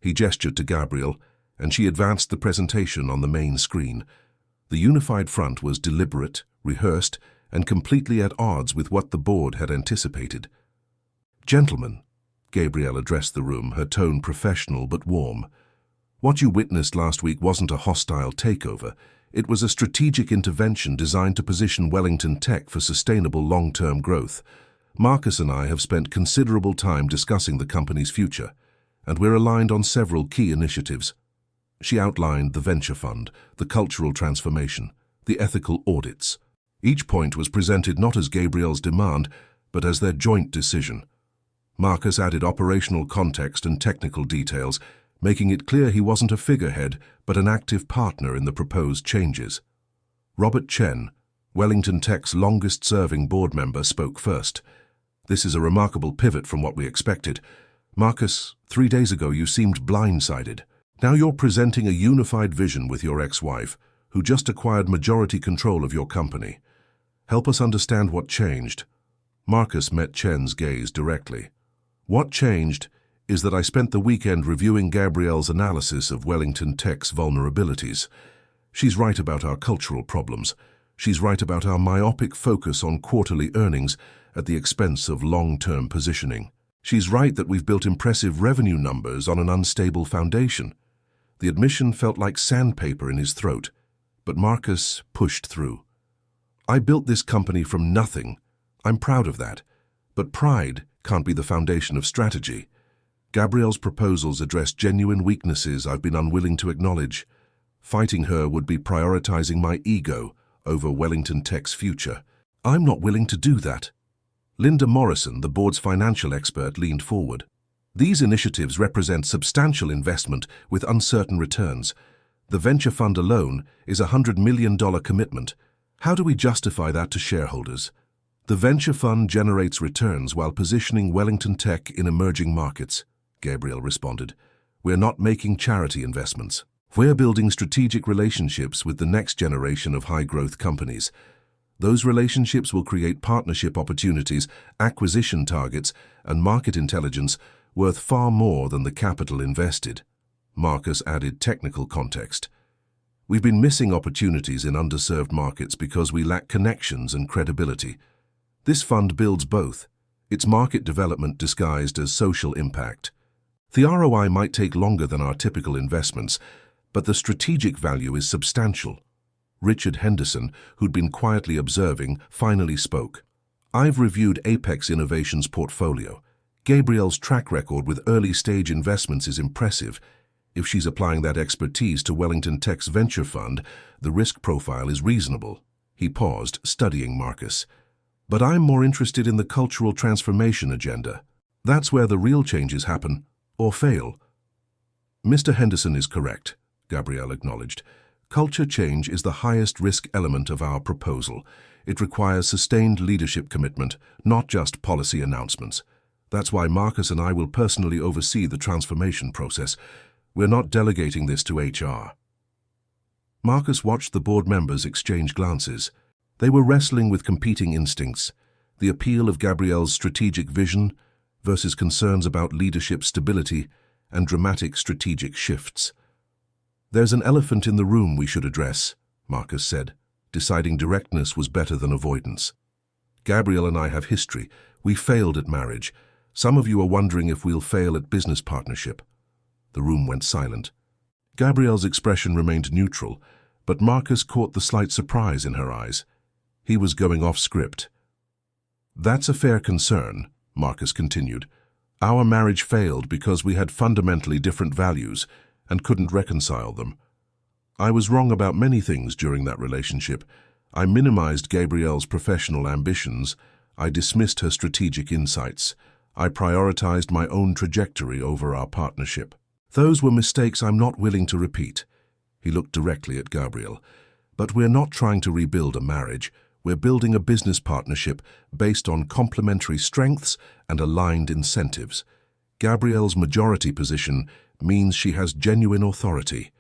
He gestured to Gabrielle, and she advanced the presentation on the main screen. The unified front was deliberate, rehearsed, and completely at odds with what the board had anticipated. "Gentlemen," Gabrielle addressed the room, her tone professional but warm. "What you witnessed last week wasn't a hostile takeover. It was a strategic intervention designed to position Wellington Tech for sustainable long-term growth. Marcus and I have spent considerable time discussing the company's future, and we're aligned on several key initiatives." She outlined the venture fund, the cultural transformation, the ethical audits. Each point was presented not as Gabrielle's demand, but as their joint decision. Marcus added operational context and technical details, making it clear he wasn't a figurehead, but an active partner in the proposed changes. Robert Chen, Wellington Tech's longest-serving board member, spoke first. "This is a remarkable pivot from what we expected. Marcus, 3 days ago you seemed blindsided. Now you're presenting a unified vision with your ex-wife, who just acquired majority control of your company. Help us understand what changed." Marcus met Chen's gaze directly. "What changed is that I spent the weekend reviewing Gabrielle's analysis of Wellington Tech's vulnerabilities. She's right about our cultural problems. She's right about our myopic focus on quarterly earnings at the expense of long-term positioning. She's right that we've built impressive revenue numbers on an unstable foundation." The admission felt like sandpaper in his throat, but Marcus pushed through. "I built this company from nothing. I'm proud of that. But pride can't be the foundation of strategy. Gabrielle's proposals address genuine weaknesses I've been unwilling to acknowledge. Fighting her would be prioritizing my ego over Wellington Tech's future. I'm not willing to do that." Linda Morrison, the board's financial expert, leaned forward. "These initiatives represent substantial investment with uncertain returns. The venture fund alone is a $100 million commitment. How do we justify that to shareholders?" "The venture fund generates returns while positioning Wellington Tech in emerging markets," Gabrielle responded. "We're not making charity investments. We're building strategic relationships with the next generation of high-growth companies. Those relationships will create partnership opportunities, acquisition targets, and market intelligence worth far more than the capital invested." Marcus added technical context. "We've been missing opportunities in underserved markets because we lack connections and credibility. This fund builds both. It's market development disguised as social impact. The ROI might take longer than our typical investments, but the strategic value is substantial." Richard Henderson, who'd been quietly observing, finally spoke. "I've reviewed Apex Innovation's portfolio. Gabrielle's track record with early-stage investments is impressive. If she's applying that expertise to Wellington Tech's venture fund, the risk profile is reasonable." He paused, studying Marcus. "But I'm more interested in the cultural transformation agenda. That's where the real changes happen, or fail." "Mr. Henderson is correct," Gabrielle acknowledged. "Culture change is the highest risk element of our proposal. It requires sustained leadership commitment, not just policy announcements. That's why Marcus and I will personally oversee the transformation process. We're not delegating this to HR." Marcus watched the board members exchange glances. They were wrestling with competing instincts, the appeal of Gabrielle's strategic vision versus concerns about leadership stability and dramatic strategic shifts. "There's an elephant in the room we should address," Marcus said, deciding directness was better than avoidance. "Gabrielle and I have history. We failed at marriage. Some of you are wondering if we'll fail at business partnership." The room went silent. Gabrielle's expression remained neutral, but Marcus caught the slight surprise in her eyes. He was going off script. "That's a fair concern," Marcus continued. "Our marriage failed because we had fundamentally different values and couldn't reconcile them. I was wrong about many things during that relationship. I minimized Gabrielle's professional ambitions. I dismissed her strategic insights. I prioritized my own trajectory over our partnership. Those were mistakes I'm not willing to repeat." He looked directly at Gabrielle. "But we're not trying to rebuild a marriage. We're building a business partnership based on complementary strengths and aligned incentives. Gabrielle's majority position means she has genuine authority.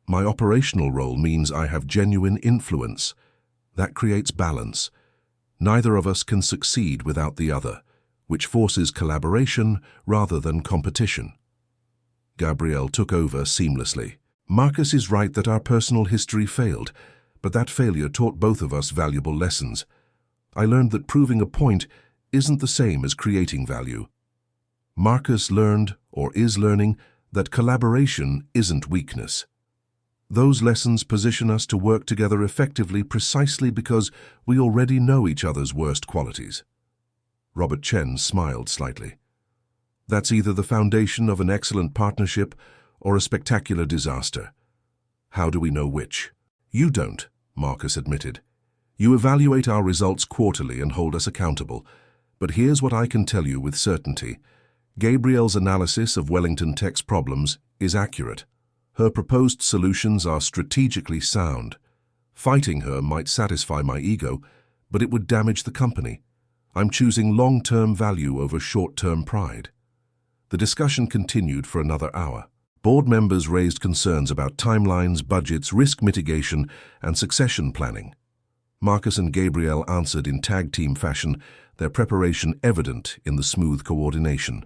My operational role means I have genuine influence. That creates balance. Neither of us can succeed without the other, which forces collaboration rather than competition. Gabrielle took over seamlessly. Marcus is right that our personal history failed, but that failure taught both of us valuable lessons. I learned that proving a point isn't the same as creating value. Marcus learned, or is learning, that collaboration isn't weakness. Those lessons position us to work together effectively precisely because we already know each other's worst qualities. Robert Chen smiled slightly. That's either the foundation of an excellent partnership or a spectacular disaster. How do we know which? You don't, Marcus admitted. You evaluate our results quarterly and hold us accountable. But here's what I can tell you with certainty. Gabrielle's analysis of Wellington Tech's problems is accurate. Her proposed solutions are strategically sound. Fighting her might satisfy my ego, but it would damage the company. I'm choosing long-term value over short-term pride. The discussion continued for another hour. Board members raised concerns about timelines, budgets, risk mitigation, and succession planning. Marcus and Gabrielle answered in tag-team fashion, their preparation evident in the smooth coordination.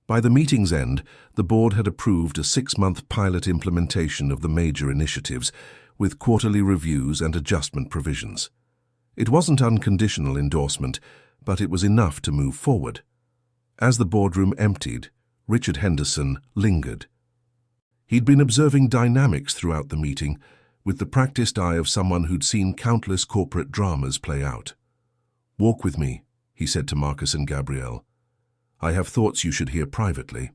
By the meeting's end, the board had approved a 6-month pilot implementation of the major initiatives, with quarterly reviews and adjustment provisions. It wasn't unconditional endorsement, but it was enough to move forward. As the boardroom emptied, Richard Henderson lingered. He'd been observing dynamics throughout the meeting, with the practiced eye of someone who'd seen countless corporate dramas play out. "Walk with me," he said to Marcus and Gabrielle. "I have thoughts you should hear privately."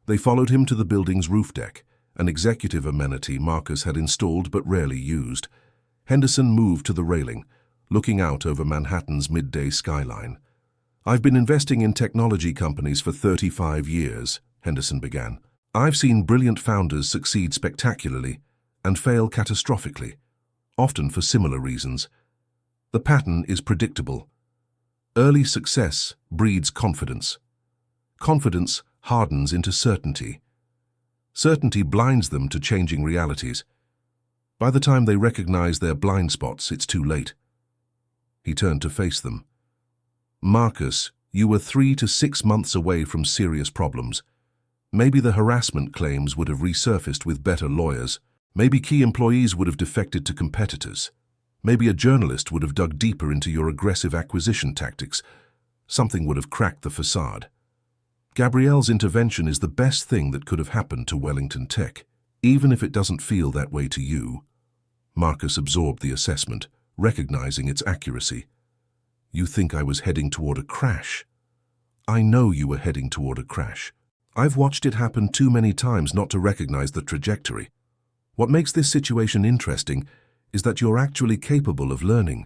They followed him to the building's roof deck, an executive amenity Marcus had installed but rarely used. Henderson moved to the railing, looking out over Manhattan's midday skyline. "I've been investing in technology companies for 35 years, Henderson began. "I've seen brilliant founders succeed spectacularly and fail catastrophically, often for similar reasons. The pattern is predictable. Early success breeds confidence. Confidence hardens into certainty. Certainty blinds them to changing realities. By the time they recognize their blind spots, it's too late." He turned to face them. "Marcus, you were 3 to 6 months away from serious problems. Maybe the harassment claims would have resurfaced with better lawyers. Maybe key employees would have defected to competitors. Maybe a journalist would have dug deeper into your aggressive acquisition tactics. Something would have cracked the facade. Gabrielle's intervention is the best thing that could have happened to Wellington Tech, even if it doesn't feel that way to you." Marcus absorbed the assessment, recognizing its accuracy. "You think I was heading toward a crash?" "I know you were heading toward a crash. I've watched it happen too many times not to recognize the trajectory. What makes this situation interesting is that you're actually capable of learning.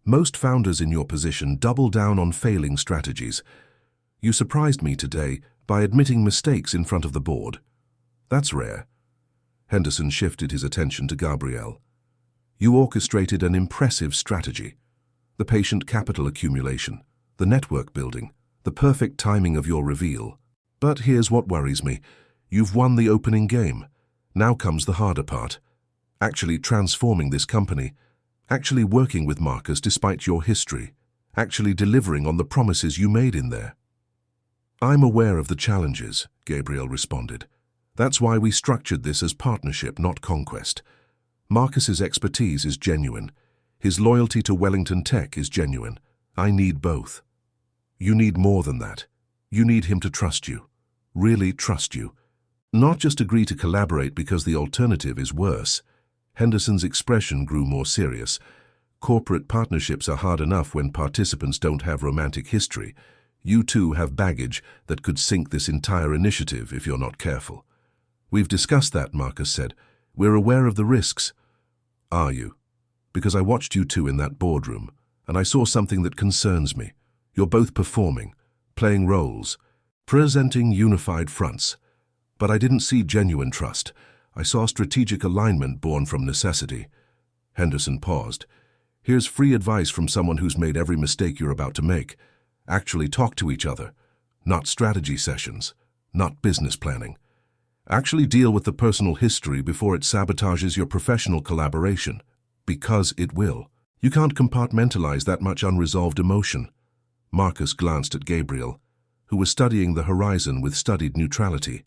Most founders in your position double down on failing strategies. You surprised me today by admitting mistakes in front of the board. That's rare." Henderson shifted his attention to Gabrielle. "You orchestrated an impressive strategy. The patient capital accumulation, the network building, the perfect timing of your reveal. But here's what worries me. You've won the opening game. Now comes the harder part. Actually transforming this company. Actually working with Marcus despite your history. Actually delivering on the promises you made in there." "I'm aware of the challenges," Gabrielle responded. "That's why we structured this as partnership, not conquest. Marcus's expertise is genuine. His loyalty to Wellington Tech is genuine. I need both. You need more than that. You need him to trust you. Really trust you. Not just agree to collaborate because the alternative is worse." Henderson's expression grew more serious. "Corporate partnerships are hard enough when participants don't have romantic history. You two have baggage that could sink this entire initiative if you're not careful." "We've discussed that," Marcus said. "We're aware of the risks." "Are you?" "Because I watched you two in that boardroom, and I saw something that concerns me. You're both performing, playing roles, presenting unified fronts. But I didn't see genuine trust. I saw strategic alignment born from necessity." Henderson paused. "Here's free advice from someone who's made every mistake you're about to make. Actually talk to each other. Not strategy sessions. Not business planning. Actually deal with the personal history before it sabotages your professional collaboration. Because it will." You can't compartmentalize that much unresolved emotion. Marcus glanced at Gabriel, who was studying the horizon with studied neutrality.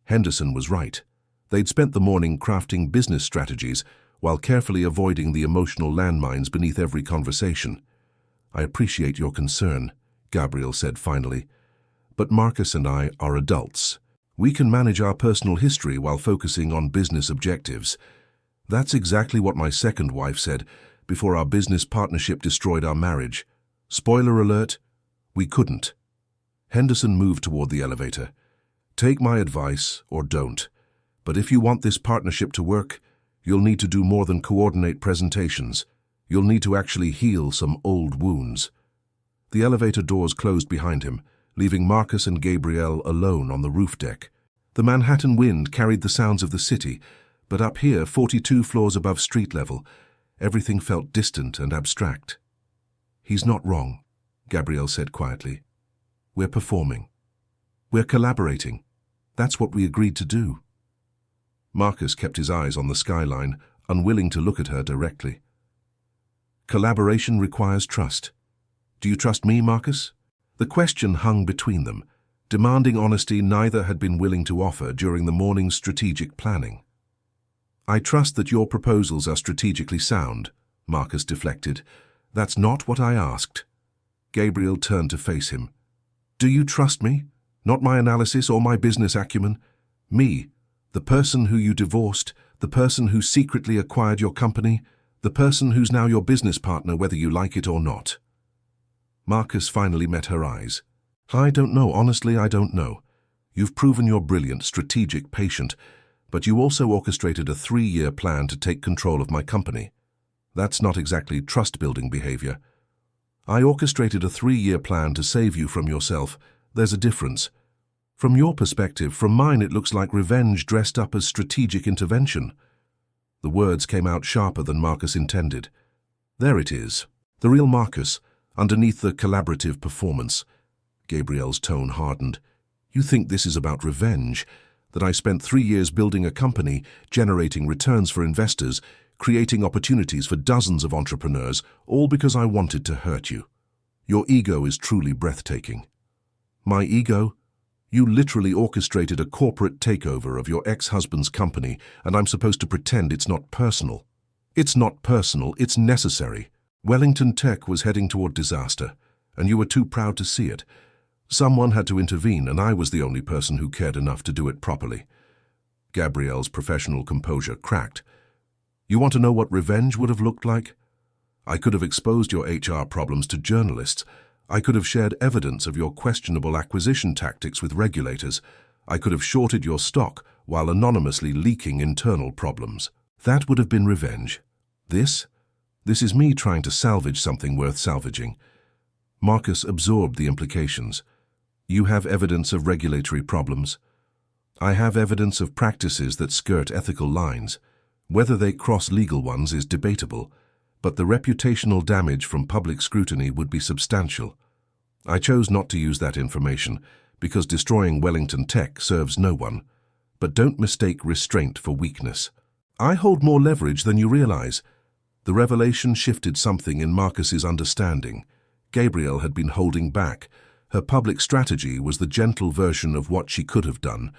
Henderson was right. They'd spent the morning crafting business strategies while carefully avoiding the emotional landmines beneath every conversation. I appreciate your concern, Gabriel said finally. But Marcus and I are adults. We can manage our personal history while focusing on business objectives. That's exactly what my second wife said before our business partnership destroyed our marriage. Spoiler alert, we couldn't. Henderson moved toward the elevator. Take my advice or don't. But if you want this partnership to work, you'll need to do more than coordinate presentations. You'll need to actually heal some old wounds. The elevator doors closed behind him, leaving Marcus and Gabriel alone on the roof deck. The Manhattan wind carried the sounds of the city, but up here, 42 floors above street level, everything felt distant and abstract. He's not wrong, Gabriel said quietly. We're performing. We're collaborating. That's what we agreed to do. Marcus kept his eyes on the skyline, unwilling to look at her directly. Collaboration requires trust. Do you trust me, Marcus? The question hung between them, demanding honesty neither had been willing to offer during the morning's strategic planning. I trust that your proposals are strategically sound, Marcus deflected. That's not what I asked. Gabriel turned to face him. Do you trust me? Not my analysis or my business acumen. Me, the person who you divorced, the person who secretly acquired your company, the person who's now your business partner whether you like it or not. Marcus finally met her eyes. I don't know, honestly I don't know. You've proven you're brilliant, strategic, patient, but you also orchestrated a 3-year plan to take control of my company. That's not exactly trust-building behavior. I orchestrated a 3-year plan to save you from yourself. There's a difference. From your perspective, from mine it looks like revenge dressed up as strategic intervention. The words came out sharper than Marcus intended. There it is, the real Marcus, underneath the collaborative performance. Gabriel's tone hardened. You think this is about revenge? That I spent 3 years building a company, generating returns for investors, creating opportunities for dozens of entrepreneurs, all because I wanted to hurt you. Your ego is truly breathtaking. My ego? You literally orchestrated a corporate takeover of your ex-husband's company, and I'm supposed to pretend it's not personal. It's not personal, it's necessary. Wellington Tech was heading toward disaster, and you were too proud to see it. Someone had to intervene, and I was the only person who cared enough to do it properly. Gabriel's professional composure cracked. You want to know what revenge would have looked like? I could have exposed your HR problems to journalists. I could have shared evidence of your questionable acquisition tactics with regulators. I could have shorted your stock while anonymously leaking internal problems. That would have been revenge. This is me trying to salvage something worth salvaging. Marcus absorbed the implications. You have evidence of regulatory problems. I have evidence of practices that skirt ethical lines. Whether they cross legal ones is debatable, but the reputational damage from public scrutiny would be substantial. I chose not to use that information because destroying Wellington Tech serves no one. But don't mistake restraint for weakness. I hold more leverage than you realize. The revelation shifted something in Marcus's understanding. Gabriel had been holding back. Her public strategy was the gentle version of what she could have done.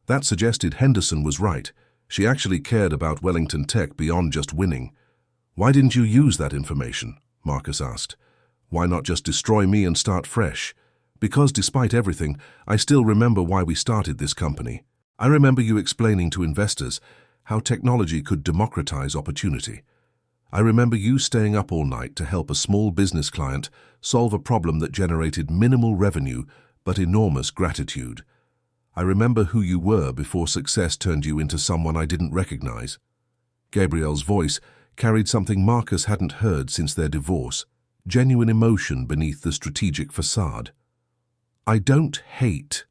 That suggested Henderson was right. She actually cared about Wellington Tech beyond just winning. Why didn't you use that information? Marcus asked. Why not just destroy me and start fresh? Because despite everything, I still remember why we started this company. I remember you explaining to investors how technology could democratize opportunity. I remember you staying up all night to help a small business client solve a problem that generated minimal revenue but enormous gratitude. I remember who you were before success turned you into someone I didn't recognize. Gabriel's voice carried something Marcus hadn't heard since their divorce, genuine emotion beneath the strategic facade. I don't hate